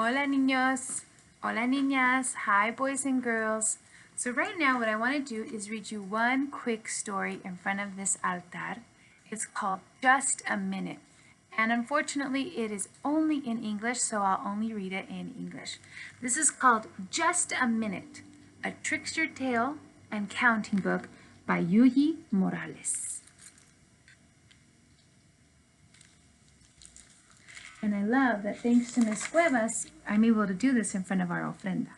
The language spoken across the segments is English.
Hola niños, hola niñas, hi boys and girls. So right now what I want to do is read you one quick story in front of this altar. It's called Just a Minute. And unfortunately it is only in English, so I'll only read it in English. This is called Just a Minute, a trickster tale and counting book by Yuyi Morales. And I love that thanks to Miss Cuevas, I'm able to do this in front of our ofrenda.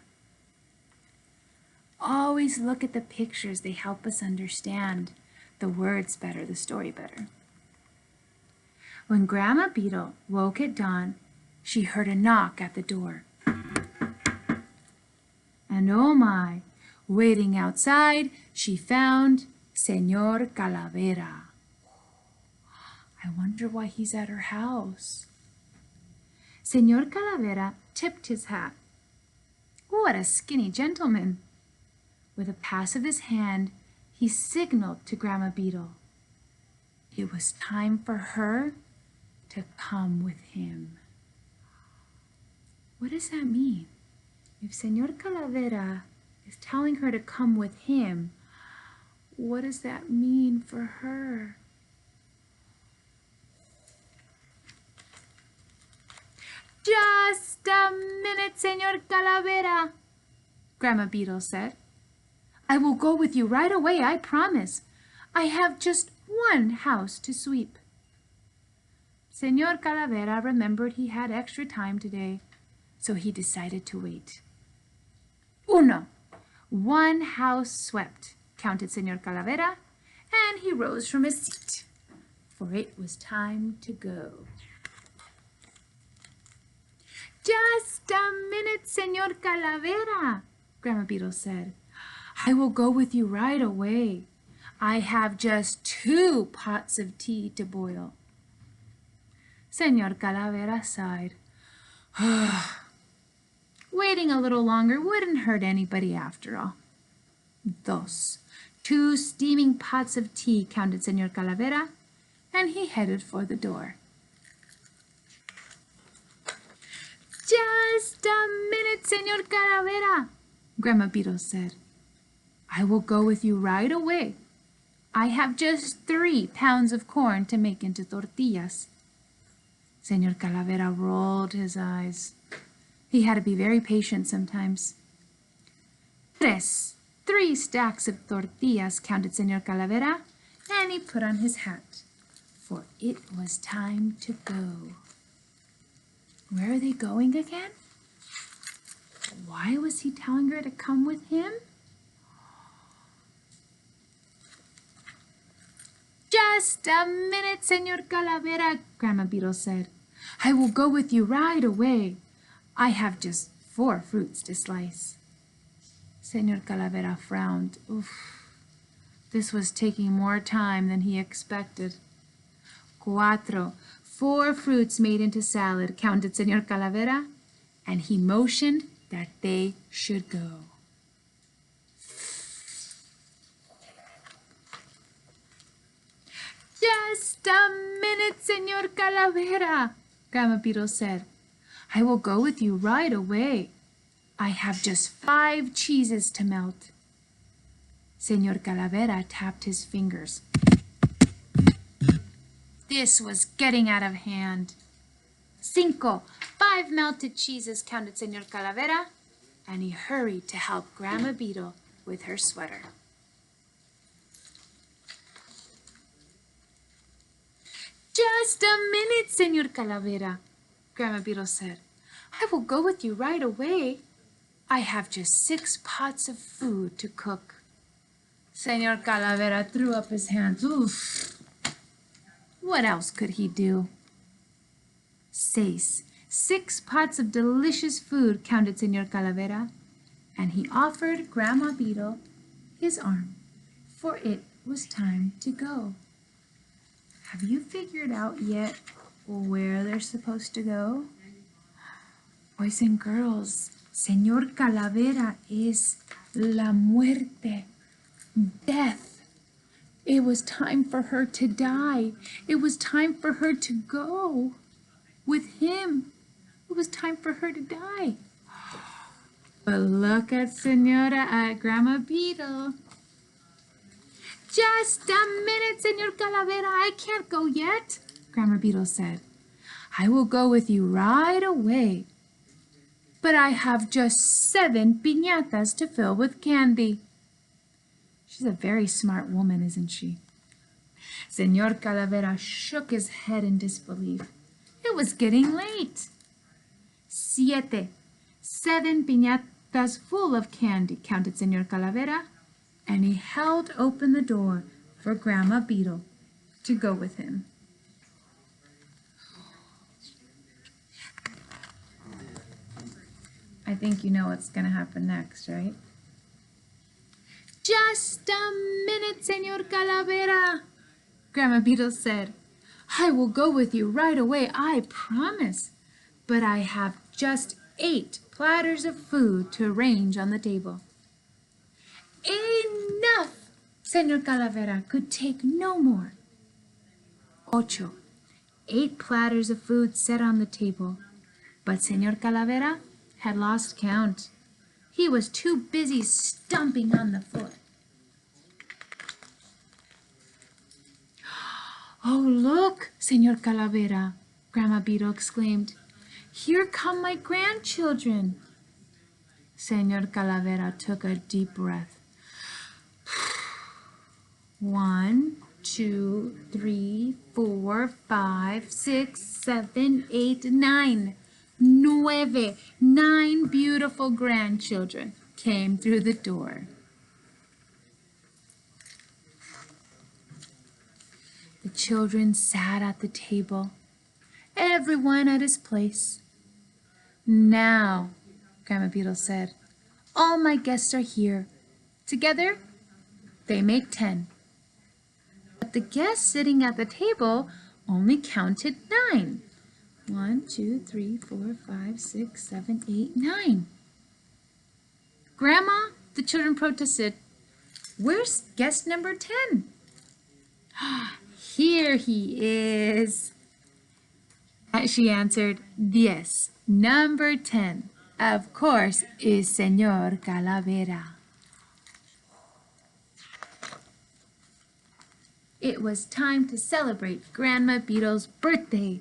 Always look at the pictures. They help us understand the words better, the story better. When Grandma Beetle woke at dawn, she heard a knock at the door. And oh my, waiting outside, she found Señor Calavera. I wonder why he's at her house. Señor Calavera tipped his hat. What a skinny gentleman! With a pass of his hand, he signaled to Grandma Beetle. It was time for her to come with him. What does that mean? If Señor Calavera is telling her to come with him, what does that mean for her? Just a minute, Señor Calavera, Grandma Beetle said. I will go with you right away, I promise. I have just one house to sweep. Señor Calavera remembered he had extra time today, so he decided to wait. Uno, one house swept, counted Señor Calavera, and he rose from his seat, for it was time to go. Just a minute, Señor Calavera, Grandma Beetle said. I will go with you right away. I have just 2 pots of tea to boil. Señor Calavera sighed. Waiting a little longer wouldn't hurt anybody after all. Dos, 2 steaming pots of tea, counted Señor Calavera, and he headed for the door. Just a minute, Señor Calavera, Grandma Beetle said. I will go with you right away. I have just 3 pounds of corn to make into tortillas. Señor Calavera rolled his eyes. He had to be very patient sometimes. 3 stacks of tortillas, counted Señor Calavera, and he put on his hat, for it was time to go. Where are they going again? Why was he telling her to come with him? Just a minute, Señor Calavera, Grandma Beetle said. I will go with you right away. I have just 4 fruits to slice. Señor Calavera frowned. Oof. This was taking more time than he expected. 4 fruits made into salad, counted Señor Calavera, and he motioned that they should go. Just a minute, Señor Calavera, Grandma Beetle said. I will go with you right away. I have just 5 cheeses to melt. Señor Calavera tapped his fingers. This was getting out of hand. 5 melted cheeses, counted Señor Calavera, and he hurried to help Grandma Beetle with her sweater. Just a minute, Señor Calavera, Grandma Beetle said. I will go with you right away. I have just 6 pots of food to cook. Señor Calavera threw up his hands. Oof. What else could he do? 6 pots of delicious food, counted Señor Calavera, and he offered Grandma Beetle his arm, for it was time to go. Have you figured out yet where they're supposed to go? Boys and girls, Señor Calavera is la muerte, death. It was time for her to die. It was time for her to go with him. It was time for for her to die. But look at Grandma Beetle. Just a minute, Senor Calavera, I can't go yet, Grandma Beetle said. I will go with you right away. But I have just 7 piñatas to fill with candy. She's a very smart woman, isn't she? Senor Calavera shook his head in disbelief. It was getting late. 7 piñatas full of candy, counted Senor Calavera, and he held open the door for Grandma Beetle to go with him. I think you know what's going to happen next, right? Just a minute, Senor Calavera, Grandma Beetle said. I will go with you right away, I promise. But I have just 8 platters of food to arrange on the table. Enough! Senor Calavera could take no more. 8 platters of food set on the table, but Senor Calavera had lost count. He was too busy stomping on the floor. Oh, look, Senor Calavera, Grandma Beetle exclaimed. Here come my grandchildren. Senor Calavera took a deep breath. 1, 2, 3, 4, 5, 6, 7, 8, 9. 9 beautiful grandchildren came through the door. The children sat at the table, everyone at his place. Now, Grandma Beetle said, all my guests are here. Together, they make 10. But the guests sitting at the table only counted 9. 1, 2, 3, 4, 5, 6, 7, 8, 9. Grandma, the children protested, where's guest number 10? Here he is. She answered, yes, number 10, of course, is Senor Calavera. It was time to celebrate Grandma Beetle's birthday.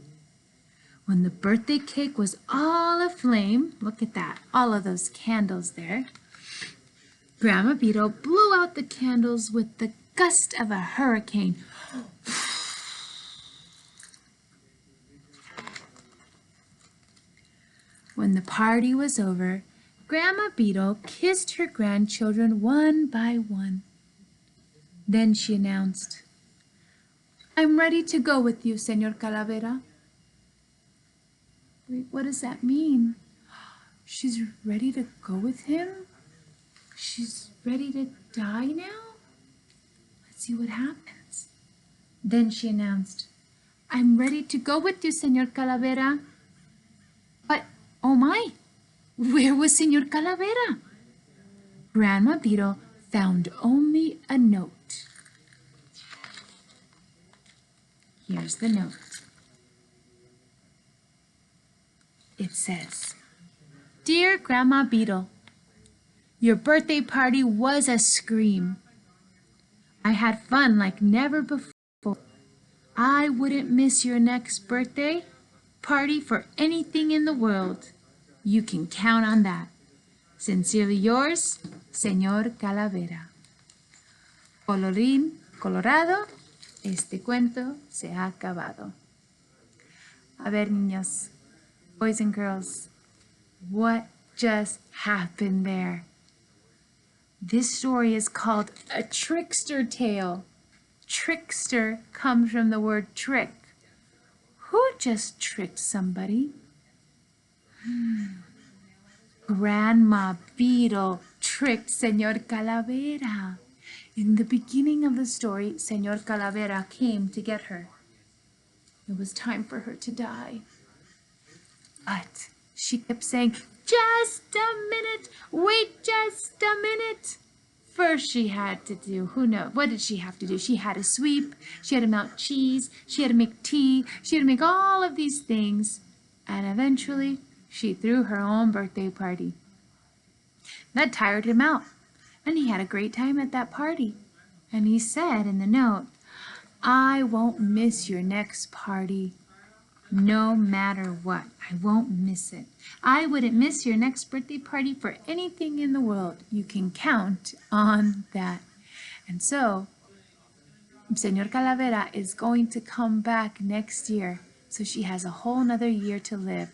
When the birthday cake was all aflame, look at that, all of those candles there, Grandma Beetle blew out the candles with the gust of a hurricane. When the party was over, Grandma Beetle kissed her grandchildren one by one. Then she announced, I'm ready to go with you, Senor Calavera. Wait, what does that mean? She's ready to go with him? She's ready to die now? Let's see what happens. Then she announced, I'm ready to go with you, Senor Calavera. But, oh my, where was Senor Calavera? Grandma Beetle found only a note. Here's the note. It says, Dear Grandma Beetle, your birthday party was a scream. I had fun like never before. I wouldn't miss your next birthday party for anything in the world. You can count on that. Sincerely yours, Señor Calavera. Colorín colorado, este cuento se ha acabado. A ver, niños, boys and girls, what just happened there? This story is called a trickster tale. Trickster comes from the word trick. Who just tricked somebody? Grandma Beetle tricked Señor Calavera. In the beginning of the story, Señor Calavera came to get her. It was time for her to die. But she kept saying, just a minute, wait just a minute. First she had to do, who knows, what did she have to do? She had to sweep, she had to melt cheese, she had to make tea, she had to make all of these things. And eventually She threw her own birthday party. That tired him out, and he had a great time at that party. And he said in the note, I won't miss your next party. No matter what, I won't miss it. I wouldn't miss your next birthday party for anything in the world. You can count on that. And so, Señor Calavera is going to come back next year, so she has a whole nother year to live,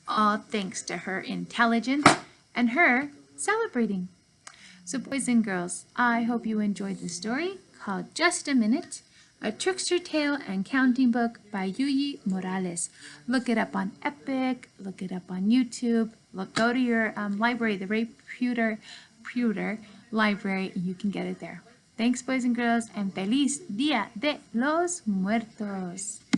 all thanks to her intelligence and her celebrating. So boys and girls, I hope you enjoyed the story called Just a Minute, a trickster tale and counting book by Yuyi Morales. Look it up on Epic, look it up on YouTube, go to your library, the Ray Pewter library, and you can get it there. Thanks boys and girls, and feliz Día de los Muertos.